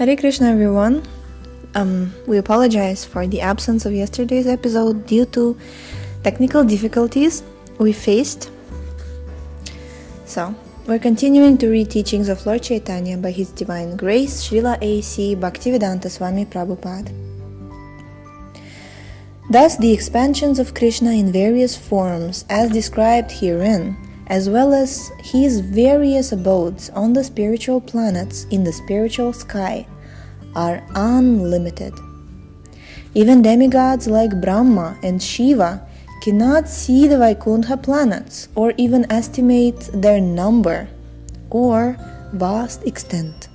Hare Krishna, everyone. We apologize for the absence of yesterday's episode due to technical difficulties we faced. So, we're continuing to read teachings of Lord Chaitanya by His Divine Grace, Srila A.C. Bhaktivedanta Swami Prabhupada. Thus, the expansions of Krishna in various forms, as described herein, as well as his various abodes on the spiritual planets in the spiritual sky, are unlimited. Even demigods like Brahma and Shiva cannot see the Vaikuntha planets or even estimate their number or vast extent.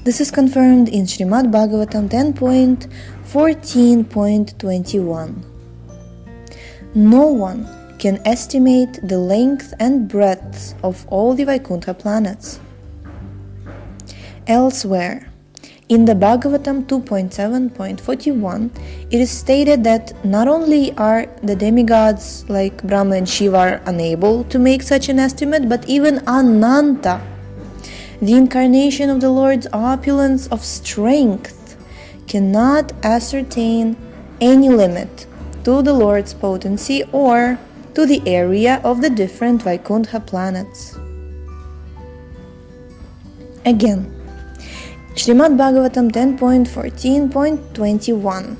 This is confirmed in Srimad Bhagavatam 10.14.21. No one can estimate the length and breadth of all the Vaikuntha planets. Elsewhere, in the Bhagavatam 2.7.41, it is stated that not only are the demigods like Brahma and Shiva unable to make such an estimate, but even Ananta, the incarnation of the Lord's opulence of strength, cannot ascertain any limit to the Lord's potency or to the area of the different Vaikuntha planets. Again, Srimad Bhagavatam 10.14.21.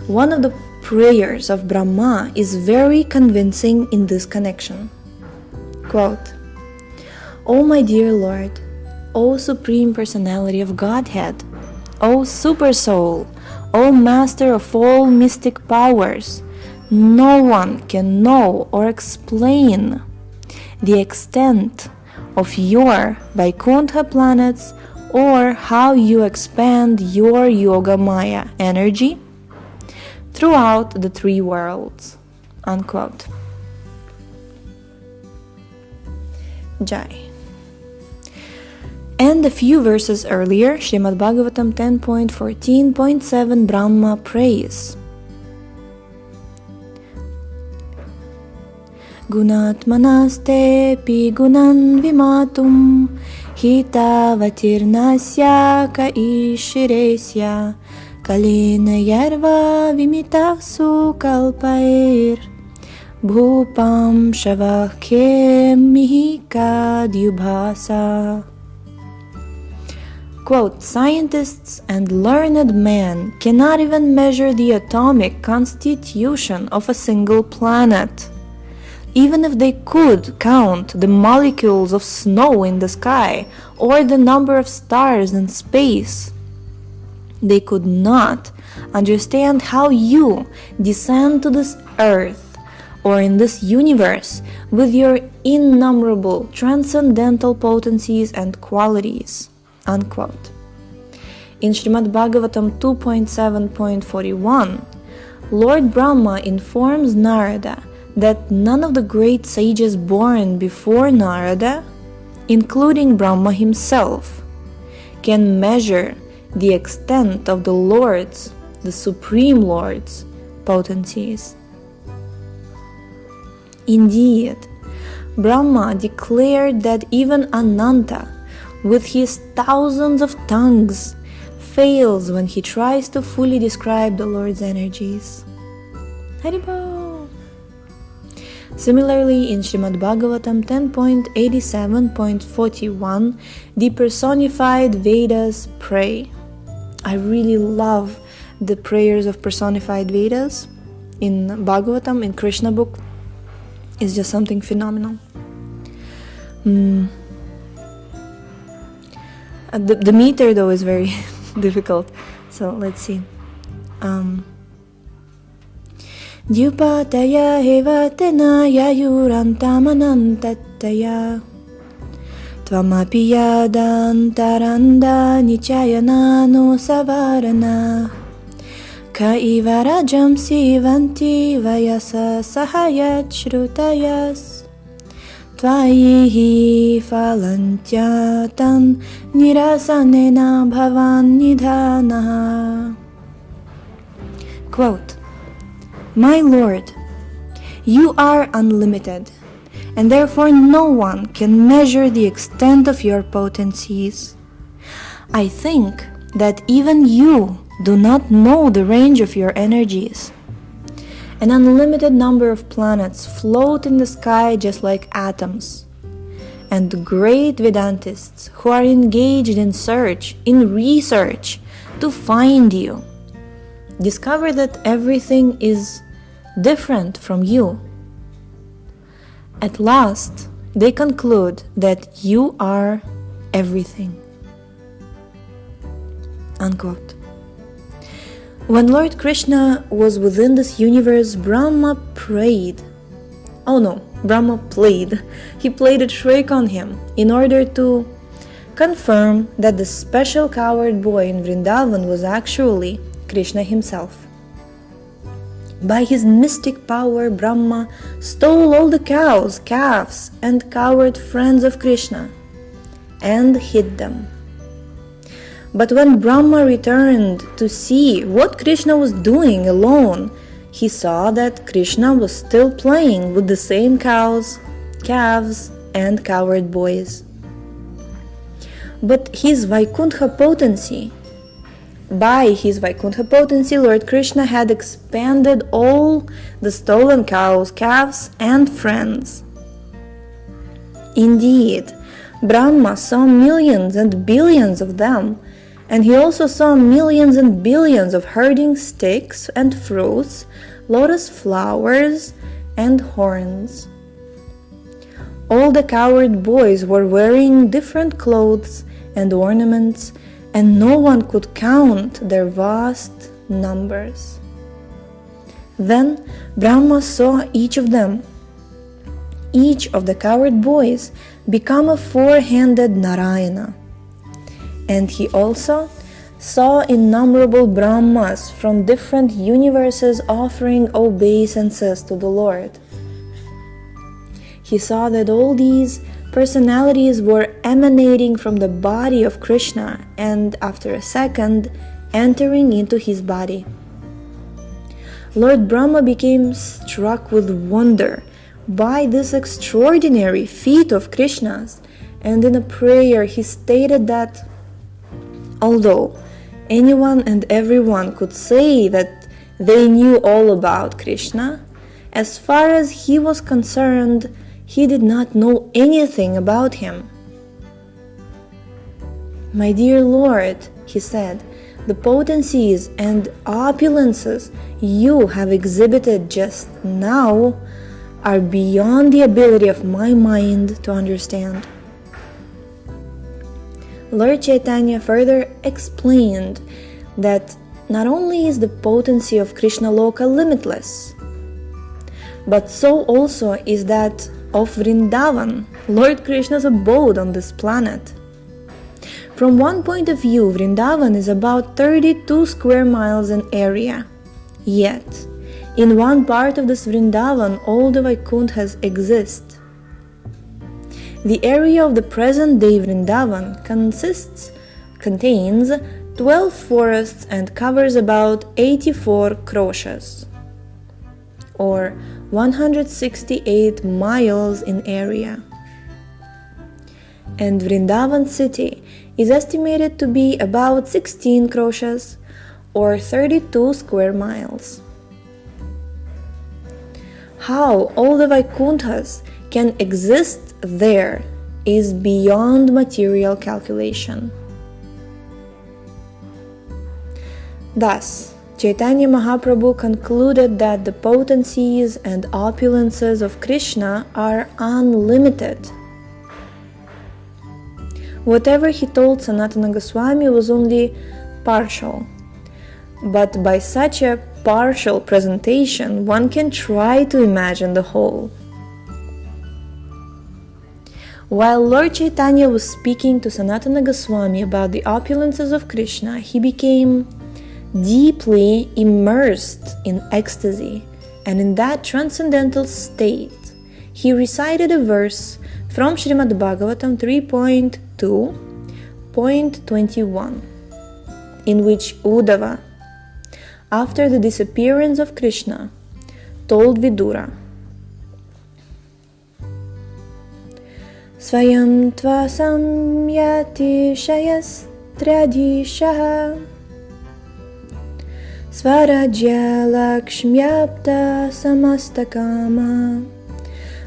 One of the prayers of Brahma is very convincing in this connection. Quote, O my dear Lord, O Supreme Personality of Godhead, O Super Soul, O Master of all mystic powers, no one can know or explain the extent of your Vaikuntha planets or how you expand your Yoga Maya energy throughout the three worlds. Unquote. Jai. And a few verses earlier, Srimad Bhagavatam 10.14.7, Brahma prays, Gunatmanaste pi gunan vimatum hita vatirnasya ka ishiresya kalena yarva vimitasu kalpair bhupam shavakhe mihika dyubhasa. Quote, scientists and learned men cannot even measure the atomic constitution of a single planet. Even if they could count the molecules of snow in the sky or the number of stars in space, they could not understand how you descend to this earth or in this universe with your innumerable transcendental potencies and qualities. Unquote. In Srimad Bhagavatam 2.7.41, Lord Brahma informs Narada that none of the great sages born before Narada, including Brahma himself, can measure the extent of the Lord's, the Supreme Lord's, potencies. Indeed, Brahma declared that even Ananta, with his thousands of tongues, fails when he tries to fully describe the Lord's energies. Haribol! Similarly, in Srimad Bhagavatam 10.87.41, the personified Vedas pray. I really love the prayers of personified Vedas in Bhagavatam, in Krishna book. It's just something phenomenal. The meter though is very difficult, so let's see. Dhyupataya hevatena yayurantamanantataya Tvamapi yadantaranda nichayanano savarana Ka ivarajam sivanti vayasa sahayat shrutayas Tvayihi falantyatan nirasanena bhavan nidhanaha. Quote, My Lord, you are unlimited, and therefore no one can measure the extent of your potencies. I think that even you do not know the range of your energies. An unlimited number of planets float in the sky just like atoms. And great Vedantists who are engaged in research to find you, discover that everything is different from you. At last, they conclude that you are everything. Unquote. When Lord Krishna was within this universe, Brahma played. He played a trick on him in order to confirm that the special coward boy in Vrindavan was actually Krishna himself. By his mystic power, Brahma stole all the cows, calves, and coward friends of Krishna and hid them. But when Brahma returned to see what Krishna was doing alone, he saw that Krishna was still playing with the same cows, calves, and coward boys. But by his Vaikuntha potency, Lord Krishna had expanded all the stolen cows, calves, and friends. Indeed, Brahma saw millions and billions of them, and he also saw millions and billions of herding sticks and fruits, lotus flowers, and horns. All the coward boys were wearing different clothes and ornaments, and no one could count their vast numbers. Then Brahma saw each of the coward boys, become a four-handed Narayana. And he also saw innumerable Brahmas from different universes offering obeisances to the Lord. He saw that all these personalities were emanating from the body of Krishna and, after a second, entering into his body. Lord Brahma became struck with wonder by this extraordinary feat of Krishna's, and in a prayer he stated that although anyone and everyone could say that they knew all about Krishna, as far as he was concerned, he did not know anything about him. "My dear Lord," he said, "the potencies and opulences you have exhibited just now are beyond the ability of my mind to understand." Lord Chaitanya further explained that not only is the potency of Krishna Loka limitless, but so also is that of Vrindavan, Lord Krishna's abode on this planet. From one point of view, Vrindavan is about 32 square miles in area. Yet, in one part of this Vrindavan, all the Vaikunthas exist. The area of the present-day Vrindavan contains 12 forests and covers about 84 kroshas, or 168 miles in area. And Vrindavan city is estimated to be about 16 kroshas, or 32 square miles. How all the Vaikunthas can exist there is beyond material calculation. Thus, Chaitanya Mahaprabhu concluded that the potencies and opulences of Krishna are unlimited. Whatever he told Sanatana Goswami was only partial, but by such a partial presentation, one can try to imagine the whole. While Lord Chaitanya was speaking to Sanatana Goswami about the opulences of Krishna, he became deeply immersed in ecstasy, and in that transcendental state, he recited a verse from Srimad Bhagavatam 3.2.21, in which Uddhava, after the disappearance of Krishna, told Vidura, Swayam tva samyati shayas Tryadishaha Svarajya Lakshmyapta Samastakama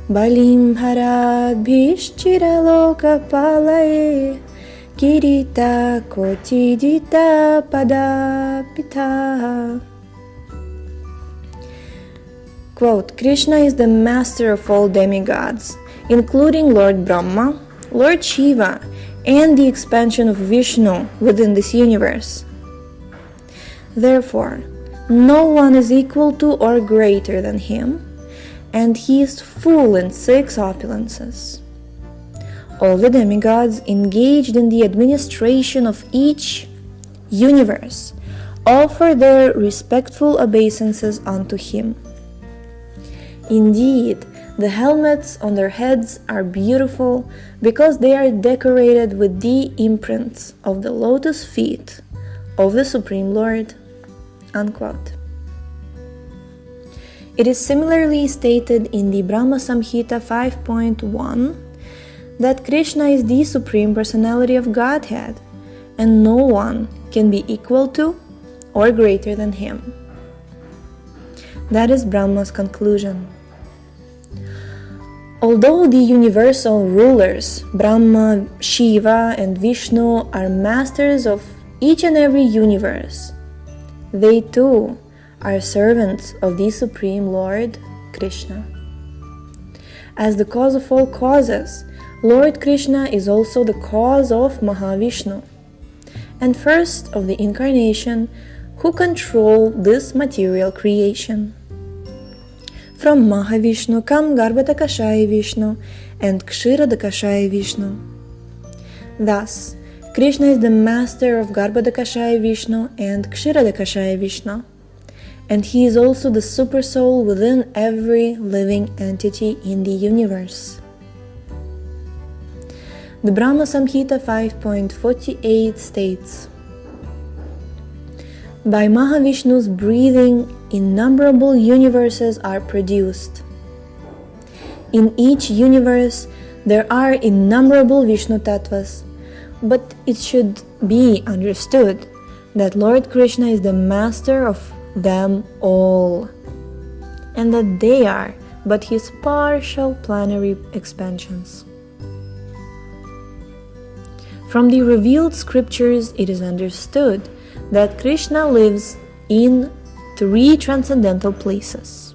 Balim Harabhishchira Lokapalaye Kirita Kotidita Padapita. Quote, Krishna is the master of all demigods, including Lord Brahma, Lord Shiva, and the expansion of Vishnu within this universe. Therefore, no one is equal to or greater than him, and he is full in 6 opulences. All the demigods engaged in the administration of each universe offer their respectful obeisances unto him. Indeed, the helmets on their heads are beautiful because they are decorated with the imprints of the lotus feet of the Supreme Lord. Unquote. It is similarly stated in the Brahma Samhita 5.1 that Krishna is the Supreme Personality of Godhead, and no one can be equal to or greater than him. That is Brahma's conclusion. Although the universal rulers, Brahma, Shiva, and Vishnu, are masters of each and every universe, they too are servants of the Supreme Lord, Krishna. As the cause of all causes, Lord Krishna is also the cause of Mahavishnu, and first of the incarnation who control this material creation. From Mahavishnu come Garbhodakashaya Vishnu and Kshirodakashaya Vishnu. Thus, Krishna is the master of Garbhodakashaya Vishnu and Kshirodakashaya Vishnu, and he is also the supersoul within every living entity in the universe. The Brahma Samhita 5.48 states, by Mahavishnu's breathing, innumerable universes are produced. In each universe, there are innumerable Vishnu Tattvas, but it should be understood that Lord Krishna is the master of them all, and that they are but his partial planetary expansions. From the revealed scriptures, it is understood that Krishna lives in 3 transcendental places.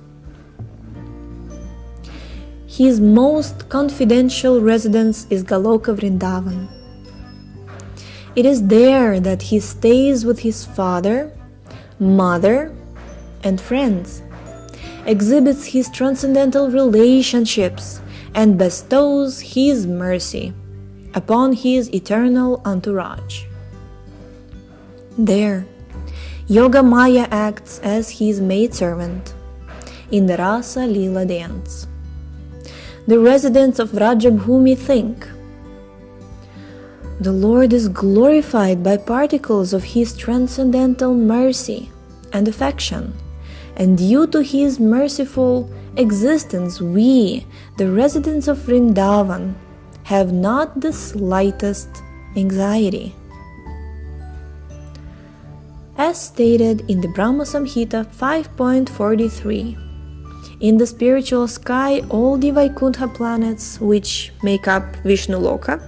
His most confidential residence is Goloka Vrindavan. It is there that he stays with his father, mother, and friends, exhibits his transcendental relationships, and bestows his mercy upon his eternal entourage. There, Yoga Maya acts as his maidservant in the Rasa Lila dance. The residents of Vrajabhumi think, the Lord is glorified by particles of his transcendental mercy and affection, and due to his merciful existence, we, the residents of Vrindavan, have not the slightest anxiety. As stated in the Brahma Samhita 5.43, in the spiritual sky, all the Vaikuntha planets which make up Vishnu Loka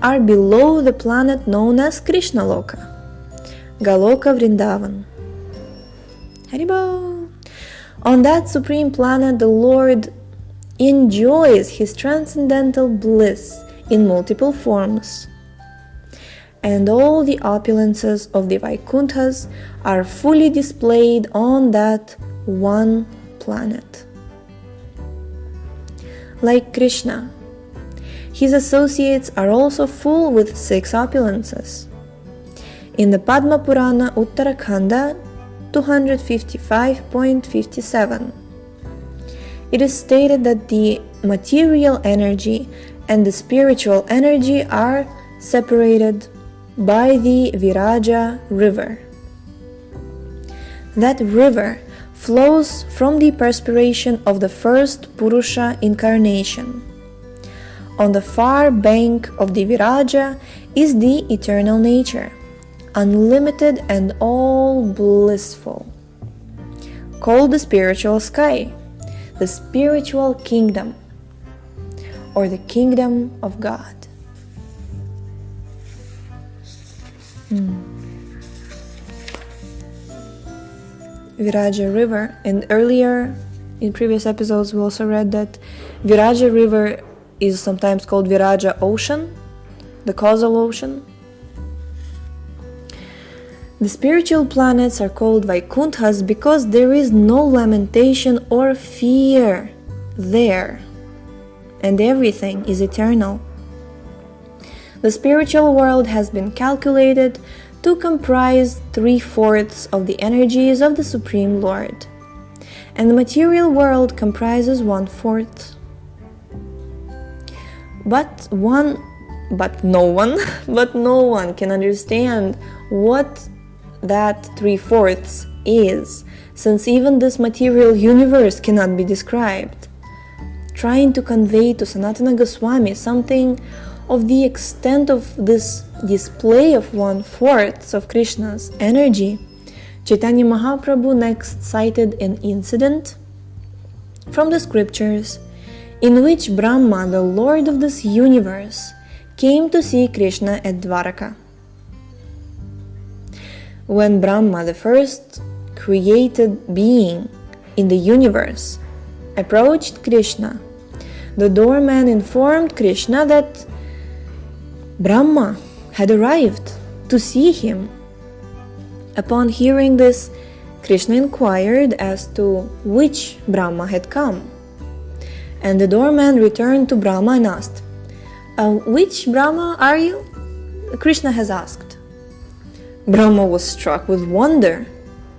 are below the planet known as Krishna Loka, Goloka Vrindavan. Haribol! On that supreme planet, the Lord enjoys his transcendental bliss in multiple forms, and all the opulences of the Vaikunthas are fully displayed on that one planet. Like Krishna, his associates are also full with 6 opulences. In the Padma Purana Uttarakhanda 255.57, it is stated that the material energy and the spiritual energy are separated by the Viraja river. That river flows from the perspiration of the first Purusha incarnation. On the far bank of the Viraja is the eternal nature, unlimited and all blissful, called the spiritual sky, the spiritual kingdom, or the kingdom of God. Viraja River, and earlier in previous episodes we also read that Viraja River is sometimes called Viraja Ocean, the causal ocean. The spiritual planets are called Vaikunthas because there is no lamentation or fear there, and everything is eternal. The spiritual world has been calculated to comprise 3/4 of the energies of the Supreme Lord, and the material world comprises 1/4. But no one can understand what that 3/4 is, since even this material universe cannot be described. Trying to convey to Sanatana Goswami something of the extent of this display of 1/4 of Krishna's energy, Chaitanya Mahaprabhu next cited an incident from the scriptures in which Brahma, the Lord of this universe, came to see Krishna at Dwaraka. When Brahma, the first created being in the universe, approached Krishna, the doorman informed Krishna that Brahma had arrived to see him. Upon hearing this, Krishna inquired as to which Brahma had come. And the doorman returned to Brahma and asked, "Which Brahma are you?" Krishna has asked. Brahma was struck with wonder.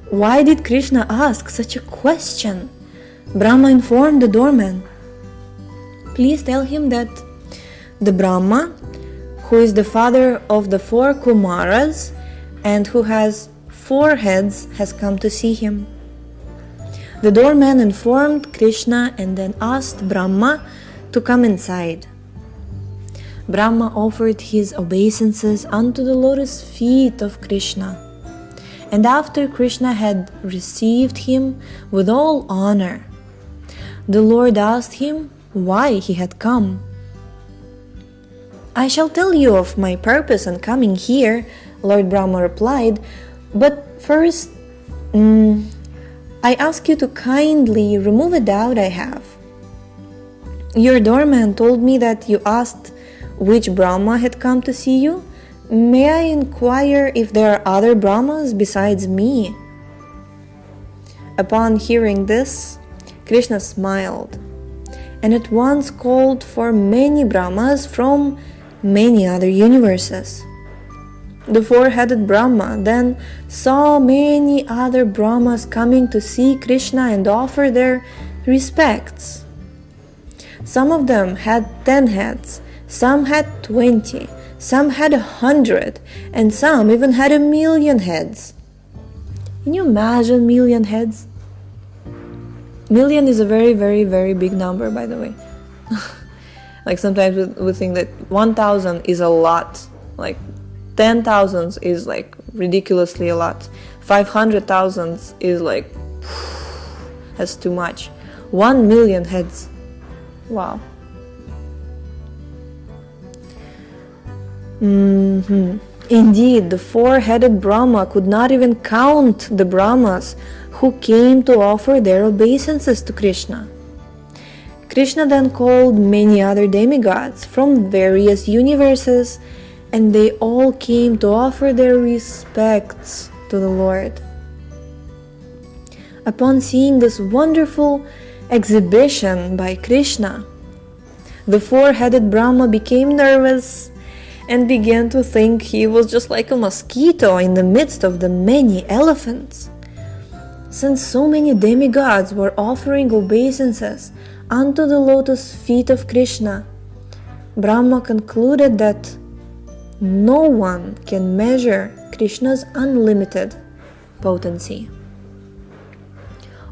Why did Krishna ask such a question? Brahma informed the doorman, "Please tell him that the Brahma, who is the father of the 4 Kumaras and who has 4 heads, has come to see him." The doorman informed Krishna and then asked Brahma to come inside. Brahma offered his obeisances unto the lotus feet of Krishna, and after Krishna had received him with all honor, the Lord asked him why he had come. "I shall tell you of my purpose in coming here," Lord Brahma replied, "but first, I ask you to kindly remove a doubt I have. Your doorman told me that you asked which Brahma had come to see you. May I inquire if there are other Brahmas besides me?" Upon hearing this, Krishna smiled and at once called for many Brahmas from many other universes. The 4-headed Brahma then saw many other Brahmas coming to see Krishna and offer their respects. Some of them had 10 heads, some had 20, some had 100, and some even had 1,000,000 heads. Can you imagine 1,000,000 heads? 1,000,000 is a very, very, very big number, by the way. Like sometimes we think that 1,000 is a lot, like 10,000 is like ridiculously a lot. 500,000 is like, that's too much. 1,000,000 heads. Wow. Indeed, the 4-headed Brahma could not even count the Brahmas who came to offer their obeisances to Krishna. Krishna then called many other demigods from various universes, and they all came to offer their respects to the Lord. Upon seeing this wonderful exhibition by Krishna, the 4-headed Brahma became nervous and began to think he was just like a mosquito in the midst of the many elephants. Since so many demigods were offering obeisances unto the lotus feet of Krishna, Brahma concluded that no one can measure Krishna's unlimited potency.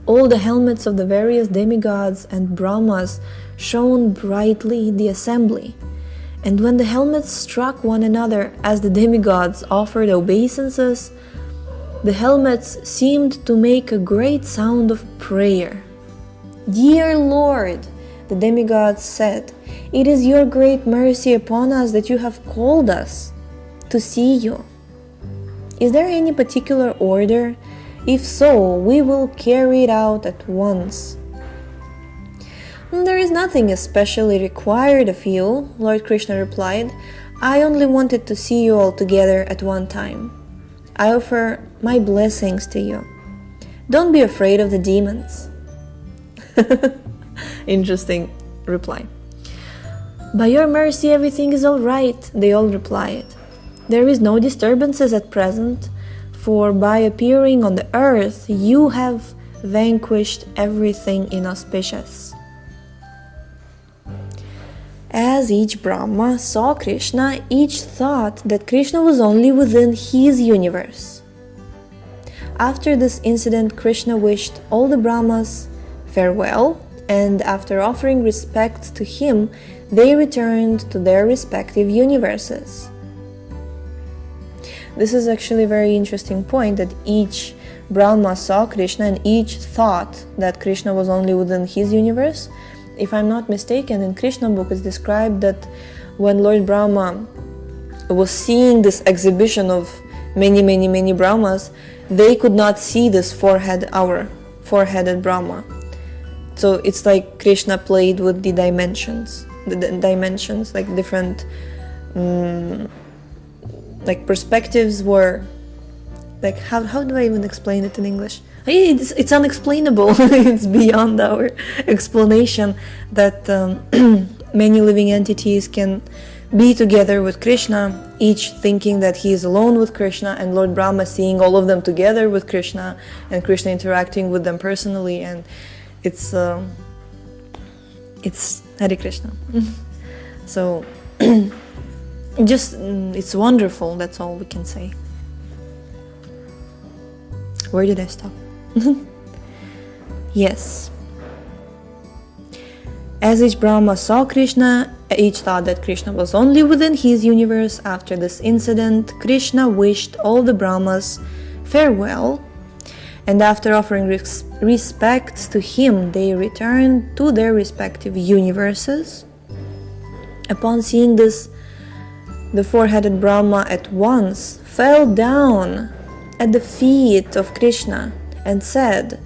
All the helmets of the various demigods and Brahmas shone brightly the assembly, and when the helmets struck one another as the demigods offered obeisances, the helmets seemed to make a great sound of prayer. "Dear Lord," the demigods said, "it is your great mercy upon us that you have called us to see you. Is there any particular order? If so, we will carry it out at once." "There is nothing especially required of you," Lord Krishna replied. "I only wanted to see you all together at one time. I offer my blessings to you. Don't be afraid of the demons." Interesting reply. "By your mercy everything is all right," they all replied. "There is no disturbances at present, for by appearing on the earth you have vanquished everything inauspicious." As each Brahma saw Krishna, each thought that Krishna was only within his universe. After this incident, Krishna wished all the Brahmas farewell, and after offering respects to him, they returned to their respective universes. This is actually a very interesting point, that each Brahma saw Krishna and each thought that Krishna was only within his universe. If I'm not mistaken, in Krishna book it's described that when Lord Brahma was seeing this exhibition of many Brahmas, they could not see this four-headed Brahma. So it's like Krishna played with the dimensions, like different like perspectives were, like how do I even explain it in English? It's unexplainable. It's beyond our explanation that many living entities can be together with Krishna, each thinking that he is alone with Krishna, and Lord Brahma seeing all of them together with Krishna, and Krishna interacting with them personally, and it's Hare Krishna. So just it's wonderful, that's all we can say. Where did I stop? Yes. As each Brahma saw Krishna, each thought that Krishna was only within his universe. After this incident, Krishna wished all the Brahmas farewell, and after offering respects to him, they returned to their respective universes. Upon seeing this, the four-headed Brahma at once fell down at the feet of Krishna and said,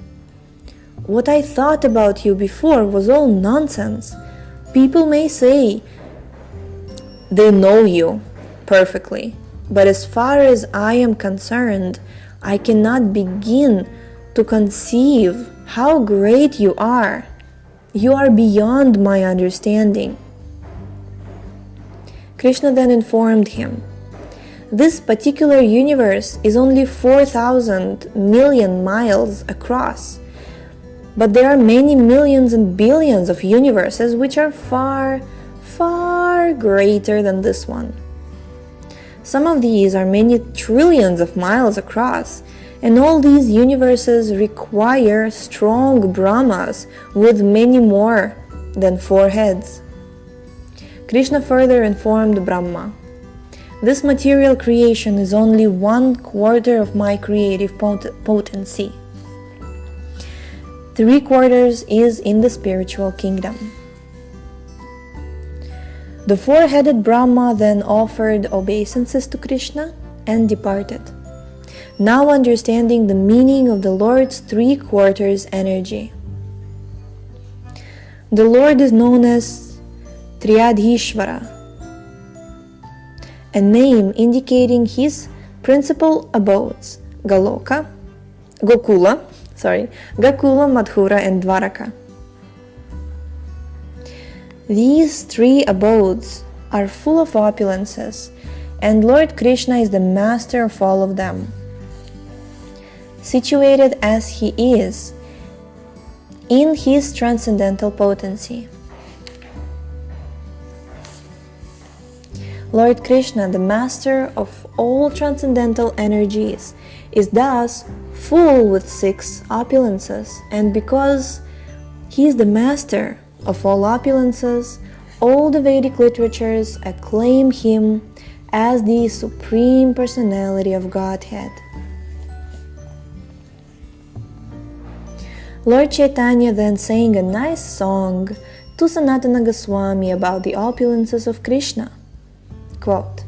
"What I thought about you before was all nonsense. People may say they know you perfectly, but as far as I am concerned, I cannot begin to conceive how great you are. You are beyond my understanding." Krishna then informed him, "This particular universe is only 4,000 million miles across, but there are many millions and billions of universes which are far, far greater than this one. Some of these are many trillions of miles across, and all these universes require strong Brahmas with many more than 4 heads." Krishna further informed Brahma, "This material creation is only 1/4 of my creative potency. 3/4 is in the spiritual kingdom." The four-headed Brahma then offered obeisances to Krishna and departed, now understanding the meaning of the Lord's 3/4 energy. The Lord is known as Triadhishvara, a name indicating his principal abodes, Gokula, Madhura, and Dwaraka. These 3 abodes are full of opulences, and Lord Krishna is the master of all of them. Situated as he is in his transcendental potency, Lord Krishna, the master of all transcendental energies, is thus full with 6 opulences, and because he is the master of all opulences, all the Vedic literatures acclaim him as the Supreme Personality of Godhead. Lord Chaitanya then sang a nice song to Sanatana Goswami about the opulences of Krishna. Quote,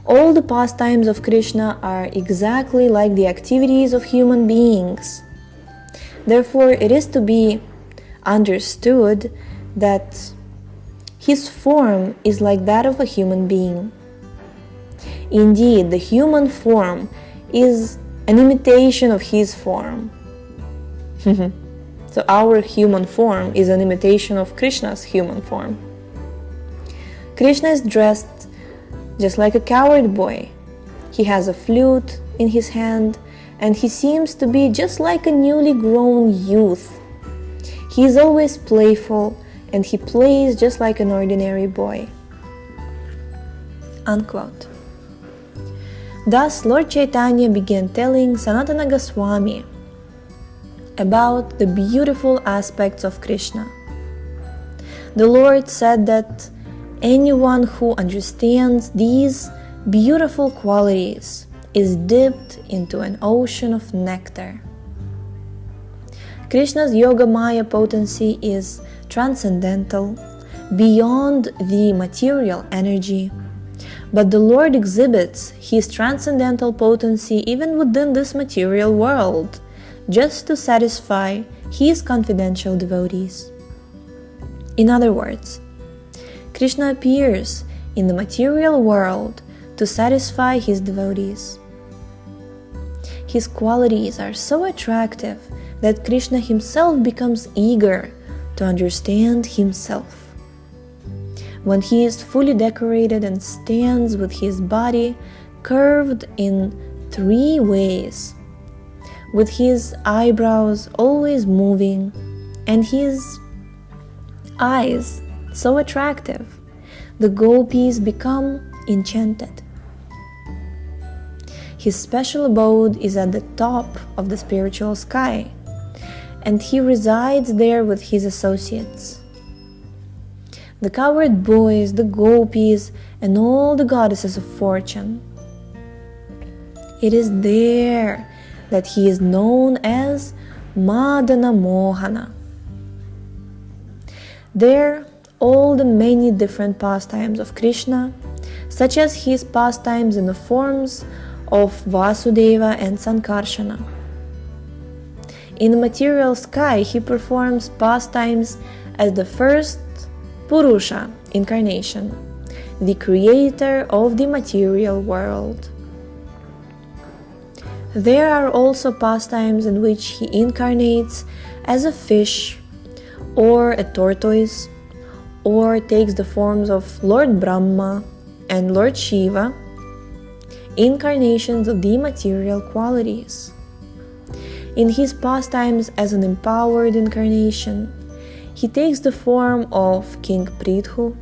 "All the pastimes of Krishna are exactly like the activities of human beings. Therefore, it is to be understood that his form is like that of a human being. Indeed, the human form is an imitation of his form." So our human form is an imitation of Krishna's human form. Krishna is dressed just like a coward boy. He has a flute in his hand, and he seems to be just like a newly grown youth. He is always playful, and he plays just like an ordinary boy. Unquote. Thus, Lord Chaitanya began telling Sanatana Goswami about the beautiful aspects of Krishna. The Lord said that anyone who understands these beautiful qualities is dipped into an ocean of nectar. Krishna's Yoga Maya potency is transcendental, beyond the material energy, but the Lord exhibits his transcendental potency even within this material world, just to satisfy his confidential devotees. In other words, Krishna appears in the material world to satisfy his devotees. His qualities are so attractive that Krishna himself becomes eager to understand himself. When he is fully decorated and stands with his body curved in 3 ways, with his eyebrows always moving and his eyes so attractive, the gopis become enchanted. His special abode is at the top of the spiritual sky, and he resides there with his associates. The coward boys, the gopis, and all the goddesses of fortune. It is there that he is known as Madana Mohana. There, all the many different pastimes of Krishna, such as his pastimes in the forms of Vasudeva and Sankarsana. In the material sky, he performs pastimes as the first Purusha incarnation, the creator of the material world. There are also pastimes in which he incarnates as a fish or a tortoise, or takes the forms of Lord Brahma and Lord Shiva, incarnations of the material qualities. In his pastimes as an empowered incarnation, he takes the form of King Prithu,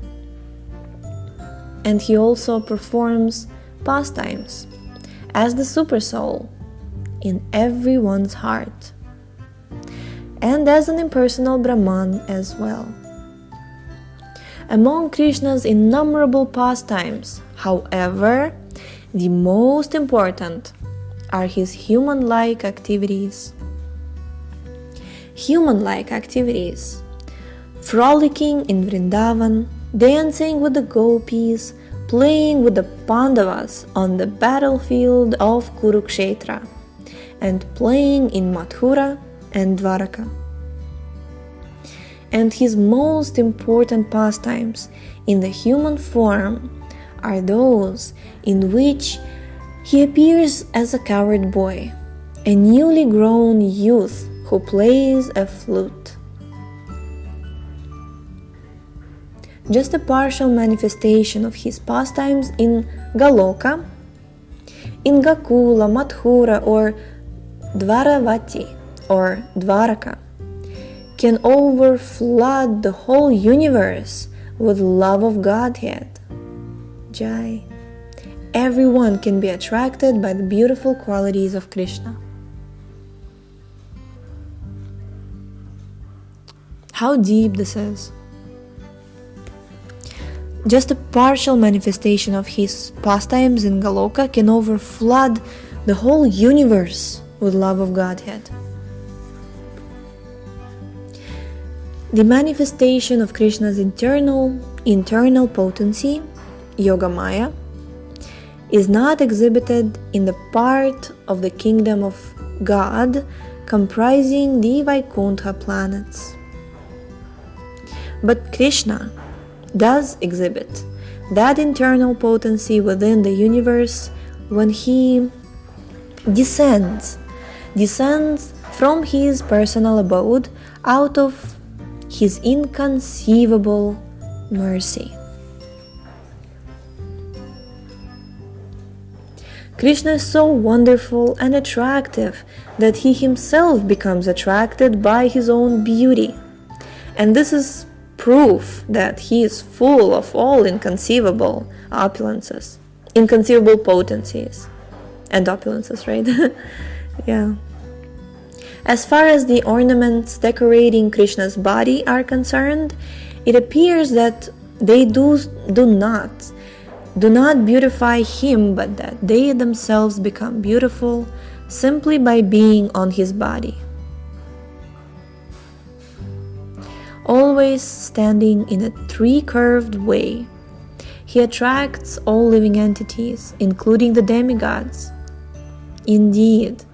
and he also performs pastimes as the Supersoul in everyone's heart, and as an impersonal Brahman as well. Among Krishna's innumerable pastimes, however, the most important are his human-like activities. Human-like activities: frolicking in Vrindavan, dancing with the gopis, playing with the Pandavas on the battlefield of Kurukshetra, and playing in Mathura and Dwaraka. And his most important pastimes in the human form are those in which he appears as a coward boy, a newly grown youth who plays a flute. Just a partial manifestation of his pastimes in Galoka, in Gakula, Mathura, or Dvaravati, or Dwaraka, can overflood the whole universe with love of Godhead. Jai. Everyone can be attracted by the beautiful qualities of Krishna. how deep this is. Just a partial manifestation of his pastimes in Goloka can overflood the whole universe with love of Godhead. The manifestation of Krishna's internal potency, Yogamaya, is not exhibited in the part of the kingdom of God comprising the Vaikuntha planets. But Krishna does exhibit that internal potency within the universe when he descends from his personal abode out of his inconceivable mercy. Krishna is so wonderful and attractive that he himself becomes attracted by his own beauty. And this is proof that he is full of all inconceivable opulences, inconceivable potencies, and opulences, right? Yeah. As far as the ornaments decorating Krishna's body are concerned, it appears that they do not beautify him, but that they themselves become beautiful simply by being on his body. Always standing in a three-curved way, he attracts all living entities, including the demigods. Indeed,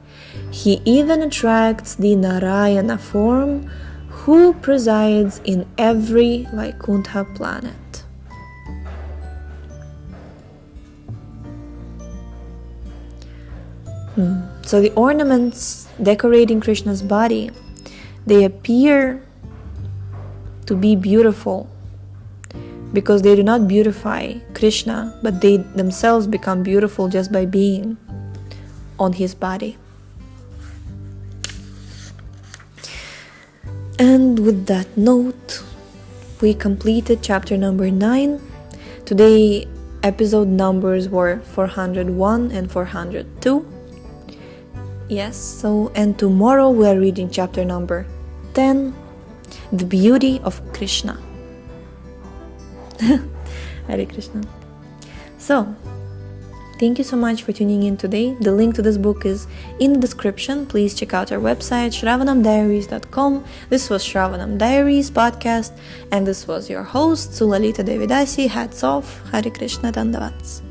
he even attracts the Narayana form, who presides in every Vaikuntha planet. So the ornaments decorating Krishna's body, they appear to be beautiful because they do not beautify Krishna, but they themselves become beautiful just by being on his body. And with that note, we completed chapter number 9. Today, episode numbers were 401 and 402. Yes, and tomorrow we are reading chapter number 10, the beauty of Krishna. Hare Krishna. So, thank you so much for tuning in today. The link to this book is in the description. Please check out our website, shravanamdiaries.com. This was Shravanam Diaries podcast, and this was your host, Sulalita Devidasi. Hats off. Hare Krishna Dandavats.